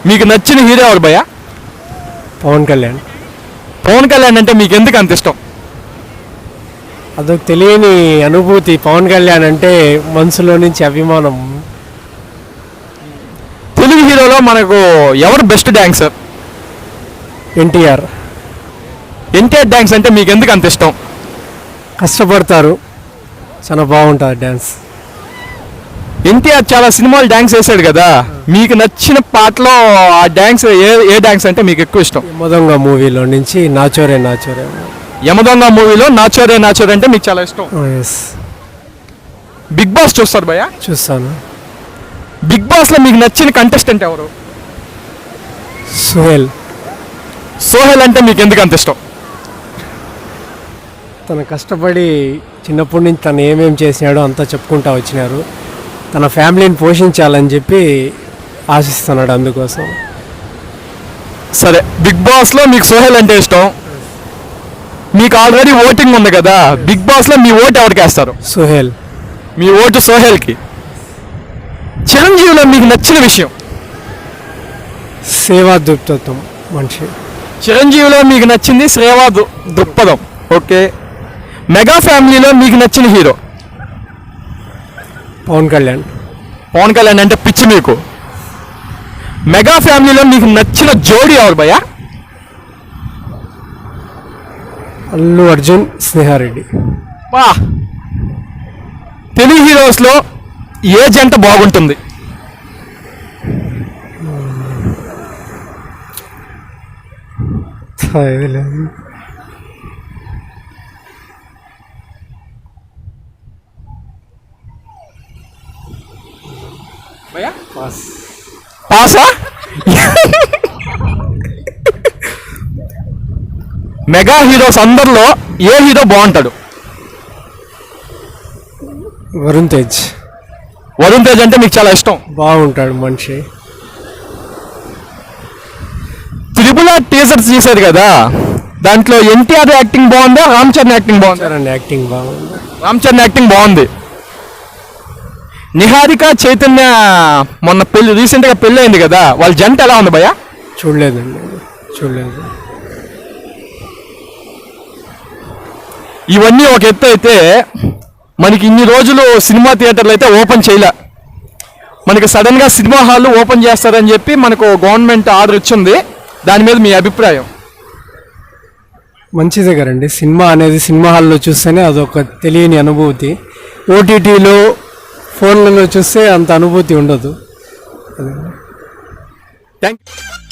మీకు నచ్చిన హీరో ఎవరు భయ్యా? పవన్ కళ్యాణ్. పవన్ కళ్యాణ్ అంటే మీకు ఎందుకు అంత ఇష్టం? అదొక తెలియని అనుభూతి. పవన్ కళ్యాణ్ అంటే మనసులో నుంచి అభిమానం. తెలుగు హీరోలో మనకు ఎవరు best dancer? NTR. NTR dance అంటే మీకు ఎందుకు అంత ఇష్టం? కష్టపడతారు, చాలా బాగుంటుంది డ్యాన్స్. ఎన్టీఆర్ చాలా సినిమాలు డాన్స్ వేసాడు కదా, మీకు నచ్చిన పాటలో ఆ డాన్స్ ఏ డాన్స్ అంటే మీకు ఎక్కువ ఇష్టం? యమదొంగ మూవీలో నుంచి నాచోరే నాచోరే. యమదొంగ మూవీలో నాచోరే నాచోరే అంటే మీకు చాలా ఇష్టం. ఎస్. బిగ్ బాస్ చూస్తారు భయ్యా? చూస్తాను. బిగ్ బాస్లో మీకు నచ్చిన కంటెస్టెంట్ ఎవరు? సుహేల్. సోహెల్ అంటే మీకు ఎందుకు అంత ఇష్టం? తను కష్టపడి చిన్నప్పటి నుంచి తను ఏమేమి చేసినాడో అంతా చెప్పుకుంటా వచ్చినారు. తన ఫ్యామిలీని పోషించాలని చెప్పి ఆశిస్తున్నాడు, అందుకోసం. సరే, బిగ్ బాస్లో మీకు సోహెల్ అంటే ఇష్టం. మీకు ఆల్రెడీ ఓటింగ్ ఉంది కదా, బిగ్ బాస్లో మీ ఓటు ఎవరికి వేస్తారు? సుహేల్. మీ ఓటు సోహెల్కి. చిరంజీవిలో మీకు నచ్చిన విషయం? సేవా దృక్పథం మనిషి. చిరంజీవిలో మీకు నచ్చింది సేవా దృక్పథం. ఓకే. మెగా ఫ్యామిలీలో మీకు నచ్చిన హీరో? పవన్ కళ్యాణ్. పవన్ కళ్యాణ్ అంటే పిచ్చి మీకు. మెగా ఫ్యామిలీలో మీకు నచ్చిన జోడీ ఎవరు భయ్యా? అల్లు అర్జున్, స్నేహారెడ్డి. బా, తెలుగు హీరోస్లో ఏ జంట బాగుంటుంది? ఇది లేదు. పాసా? మెగా హీరోస్ అందరిలో ఏ హీరో బాగుంటాడు? వరుణ్ తేజ్. వరుణ్ తేజ్ అంటే మీకు చాలా ఇష్టం. బాగుంటాడు మనిషి. త్రిపుల టీజర్ చేశారు కదా, దాంట్లో ఎన్టీఆర్ యాక్టింగ్ బాగుందా, రామ్ చరణ్ యాక్టింగ్ బాగుందా? యాక్టింగ్ బాగుంది. రామ్ చరణ్ యాక్టింగ్ బాగుంది. నిహారిక చైతన్య మొన్న రీసెంట్గా పెళ్ళి అయింది కదా, వాళ్ళ జంట ఎలా ఉంది భయ్యా? చూడలేదండి, చూడలేదు. ఇవన్నీ ఒక ఎత్తు అయితే, మనకి ఇన్ని రోజులు సినిమా థియేటర్లు అయితే ఓపెన్ చేయలే. మనకి సడన్గా సినిమా హాల్ ఓపెన్ చేస్తారని చెప్పి మనకు గవర్నమెంట్ ఆర్డర్ ఇచ్చింది. దాని మీద మీ అభిప్రాయం? మంచిదే కదండి. సినిమా అనేది సినిమా హాల్లో చూస్తేనే అదొక తెలియని అనుభూతి. ఓటీటీలో, ఫోన్లలో చూస్తే అంత అనుభూతి ఉండదు. Thank you.